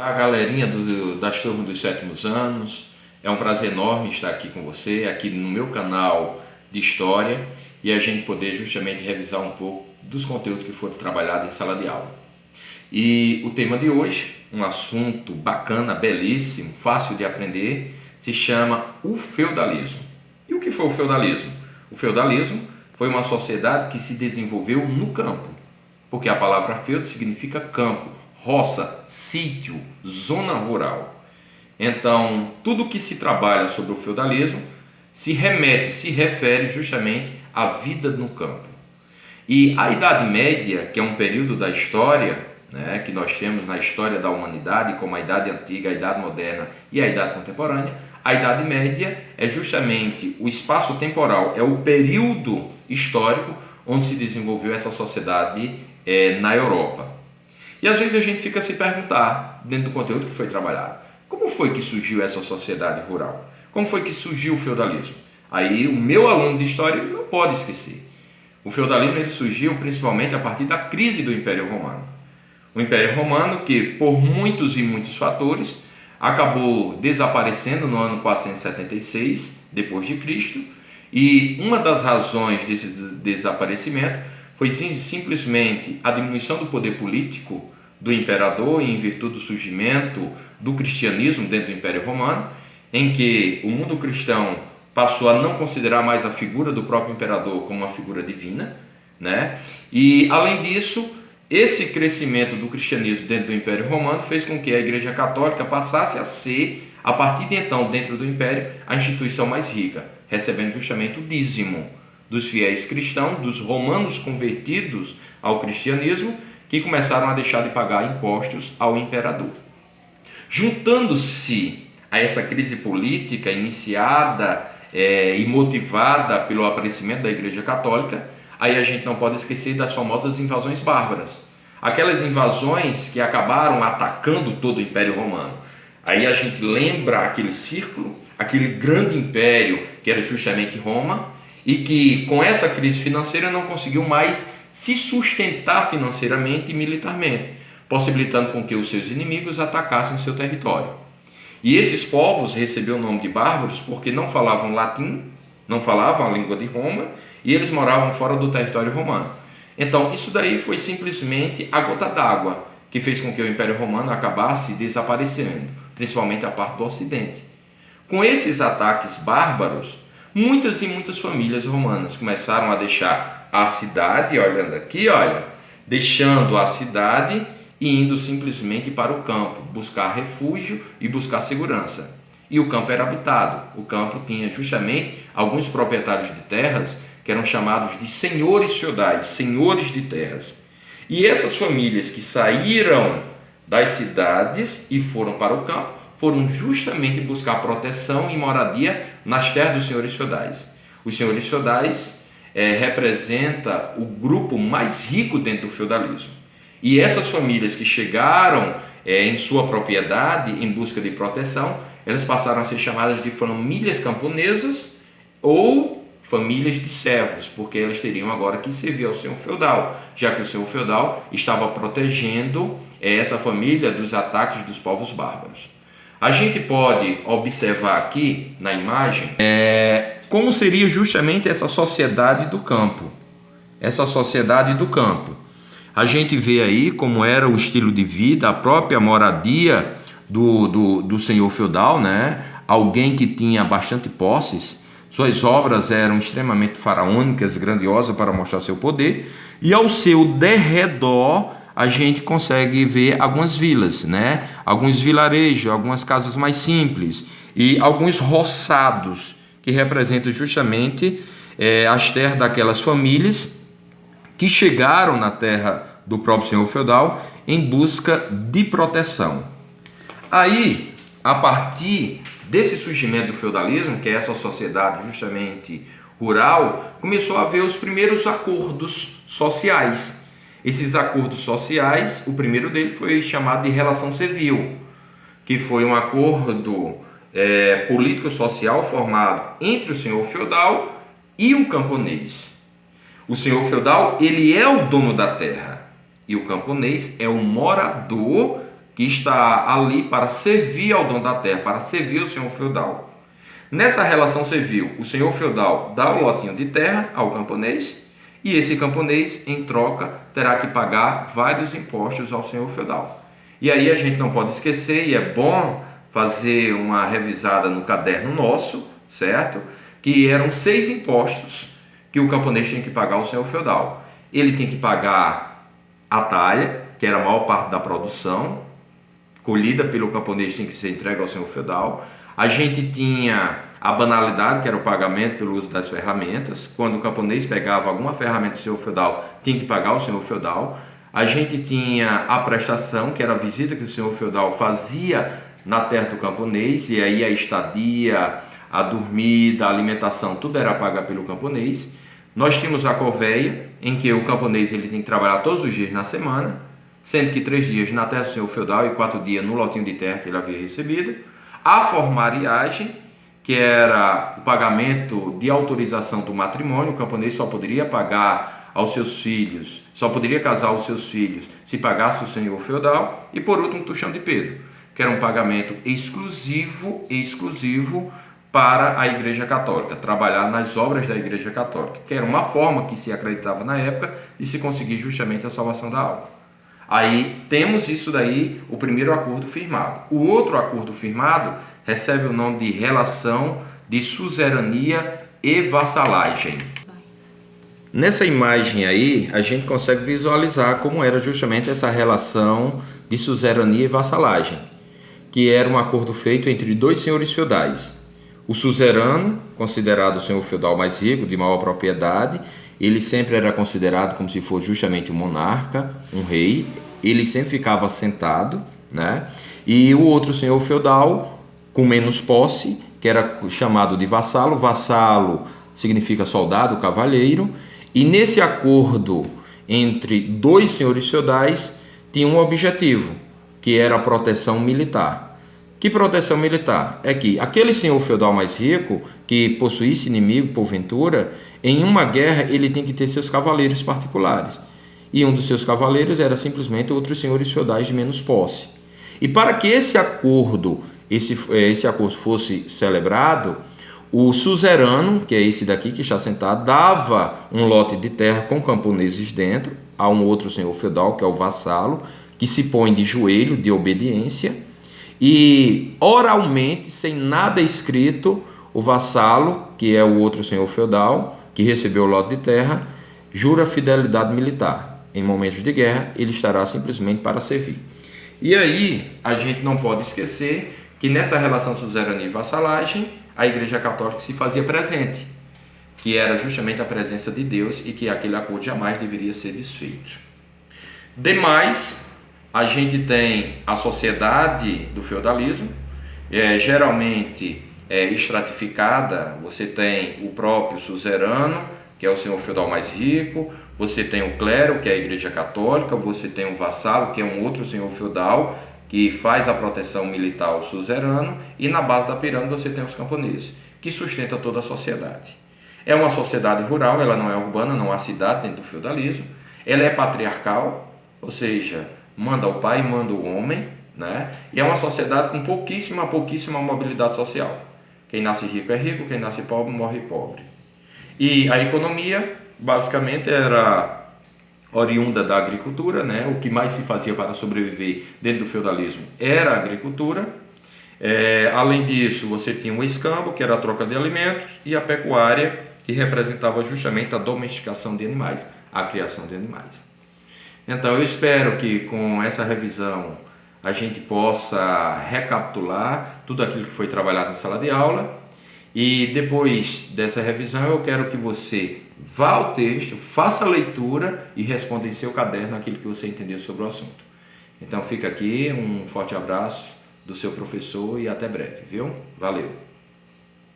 Olá, galerinha das turmas dos sétimos anos. É um prazer enorme estar aqui com você, aqui no meu canal de História, e a gente poder justamente revisar um pouco dos conteúdos que foram trabalhados em sala de aula. E o tema de hoje, um assunto bacana, belíssimo, fácil de aprender, se chama o feudalismo. E o que foi o feudalismo? O feudalismo foi uma sociedade que se desenvolveu no campo, porque a palavra feudo significa campo, roça, sítio, zona rural. Então, tudo que se trabalha sobre o feudalismo se refere justamente à vida no campo. E a Idade Média, que é um período da história, né, que nós temos na história da humanidade, como a Idade Antiga, a Idade Moderna e a Idade Contemporânea, a Idade Média é justamente o espaço temporal, é o período histórico onde se desenvolveu essa sociedade na Europa. E às vezes a gente fica a se perguntar, dentro do conteúdo que foi trabalhado, como foi que surgiu essa sociedade rural? Como foi que surgiu o feudalismo? Aí o meu aluno de história não pode esquecer. O feudalismo ele surgiu principalmente a partir da crise do Império Romano. O Império Romano, que por muitos e muitos fatores, acabou desaparecendo no ano 476 depois de Cristo, e uma das razões desse desaparecimento foi simplesmente a diminuição do poder político do imperador em virtude do surgimento do cristianismo dentro do Império Romano, em que o mundo cristão passou a não considerar mais a figura do próprio imperador como uma figura divina, né? E além disso, esse crescimento do cristianismo dentro do Império Romano fez com que a Igreja Católica passasse a ser, a partir de então, dentro do Império, a instituição mais rica, recebendo justamente o dízimo dos fiéis cristãos, dos romanos convertidos ao cristianismo, que começaram a deixar de pagar impostos ao imperador. Juntando-se a essa crise política iniciada e motivada pelo aparecimento da Igreja Católica, aí a gente não pode esquecer das famosas invasões bárbaras. Aquelas invasões que acabaram atacando todo o Império Romano. Aí a gente lembra aquele círculo, aquele grande império que era justamente Roma, e que com essa crise financeira não conseguiu mais se sustentar financeiramente e militarmente, possibilitando com que os seus inimigos atacassem o seu território. E esses povos receberam o nome de bárbaros porque não falavam latim, não falavam a língua de Roma, e eles moravam fora do território romano. Então isso daí foi simplesmente a gota d'água que fez com que o Império Romano acabasse desaparecendo, principalmente a parte do Ocidente. Com esses ataques bárbaros, muitas e muitas famílias romanas começaram a deixar a cidade, olhando aqui, deixando a cidade e indo simplesmente para o campo, buscar refúgio e buscar segurança. E o campo era habitado, o campo tinha justamente alguns proprietários de terras que eram chamados de senhores feudais, senhores de terras. E essas famílias que saíram das cidades e foram para o campo, foram justamente buscar proteção e moradia nas terras dos senhores feudais. Os senhores feudais representam o grupo mais rico dentro do feudalismo. E essas famílias que chegaram em sua propriedade em busca de proteção, elas passaram a ser chamadas de famílias camponesas ou famílias de servos, porque elas teriam agora que servir ao senhor feudal, já que o senhor feudal estava protegendo essa família dos ataques dos povos bárbaros. A gente pode observar aqui na imagem como seria justamente essa sociedade do campo. Essa sociedade do campo. A gente vê aí como era o estilo de vida, a própria moradia do senhor feudal, né? Alguém que tinha bastante posses. Suas obras eram extremamente faraônicas, grandiosas para mostrar seu poder. E ao seu derredor a gente consegue ver algumas vilas, né? Alguns vilarejos, algumas casas mais simples e alguns roçados que representam justamente as terras daquelas famílias que chegaram na terra do próprio senhor feudal em busca de proteção. Aí, a partir desse surgimento do feudalismo, que é essa sociedade justamente rural, começou a haver os primeiros acordos sociais. Esses acordos sociais, o primeiro dele foi chamado de relação civil, que foi um acordo político-social formado entre o senhor feudal e o camponês. O senhor feudal, ele é o dono da terra, e o camponês é o morador que que está ali para servir ao dono da terra, para servir o senhor feudal. Nessa relação servil, o senhor feudal dá o lotinho de terra ao camponês e esse camponês, em troca, terá que pagar vários impostos ao senhor feudal. E aí a gente não pode esquecer, e é bom fazer uma revisada no caderno nosso, certo? Que eram 6 impostos que o camponês tinha que pagar ao senhor feudal. Ele tem que pagar a talha, que era a maior parte da produção, colhida pelo camponês, tinha que ser entregue ao senhor feudal. A gente tinha a banalidade, que era o pagamento pelo uso das ferramentas. Quando o camponês pegava alguma ferramenta do senhor feudal, tinha que pagar ao senhor feudal. A gente tinha a prestação, que era a visita que o senhor feudal fazia na terra do camponês, e aí a estadia, a dormida, a alimentação, tudo era pago pelo camponês. Nós tínhamos a corveia, em que o camponês ele tem que trabalhar todos os dias na semana, sendo que 3 dias na terra do senhor feudal e 4 dias no lotinho de terra que ele havia recebido. A formariagem, que era o pagamento de autorização do matrimônio. O camponês só poderia pagar aos seus filhos, só poderia casar aos seus filhos se pagasse o senhor feudal. E por último, o tuchão de Pedro, que era um pagamento exclusivo para a Igreja Católica, trabalhar nas obras da Igreja Católica, que era uma forma que se acreditava na época de se conseguir justamente a salvação da alma. Aí temos isso daí, o primeiro acordo firmado. O outro acordo firmado recebe o nome de relação de suzerania e vassalagem. Nessa imagem aí, a gente consegue visualizar como era justamente essa relação de suzerania e vassalagem, que era um acordo feito entre 2 senhores feudais. O suzerano, considerado o senhor feudal mais rico, de maior propriedade, ele sempre era considerado como se fosse justamente um monarca, um rei. Ele sempre ficava sentado, né? E o outro senhor feudal, com menos posse, que era chamado de vassalo. Vassalo significa soldado, cavalheiro. E nesse acordo entre 2 senhores feudais, tinha um objetivo, que era a proteção militar. Que proteção militar? É que aquele senhor feudal mais rico, que possuísse inimigo porventura, em uma guerra ele tem que ter seus cavaleiros particulares. E um dos seus cavaleiros era simplesmente outros senhores feudais de menos posse. E para que esse acordo fosse celebrado, o suzerano, que é esse daqui que está sentado, dava um lote de terra com camponeses dentro a um outro senhor feudal, que é o vassalo, que se põe de joelho, de obediência. E oralmente, sem nada escrito, o vassalo, que é o outro senhor feudal, que recebeu o lote de terra, jura fidelidade militar. Em momentos de guerra, ele estará simplesmente para servir. E aí, a gente não pode esquecer que nessa relação suzerania e vassalagem, a Igreja Católica se fazia presente, que era justamente a presença de Deus e que aquele acordo jamais deveria ser desfeito. Demais, a gente tem a sociedade do feudalismo, geralmente estratificada. Você tem o próprio suzerano, que é o senhor feudal mais rico, você tem o clero, que é a Igreja Católica, você tem o vassalo, que é um outro senhor feudal, que faz a proteção militar ao suzerano, e na base da pirâmide você tem os camponeses, que sustentam toda a sociedade. É uma sociedade rural, ela não é urbana, não há cidade dentro do feudalismo, ela é patriarcal, ou seja, manda o pai, manda o homem, né? E é uma sociedade com pouquíssima mobilidade social. Quem nasce rico é rico, quem nasce pobre morre pobre. E a economia, basicamente, era oriunda da agricultura, né? O que mais se fazia para sobreviver dentro do feudalismo era a agricultura. Além disso, você tinha o escambo, que era a troca de alimentos, e a pecuária, que representava justamente a domesticação de animais, a criação de animais. Então, eu espero que com essa revisão a gente possa recapitular tudo aquilo que foi trabalhado na sala de aula. E depois dessa revisão eu quero que você vá ao texto, faça a leitura e responda em seu caderno aquilo que você entendeu sobre o assunto. Então fica aqui um forte abraço do seu professor e até breve, viu? Valeu!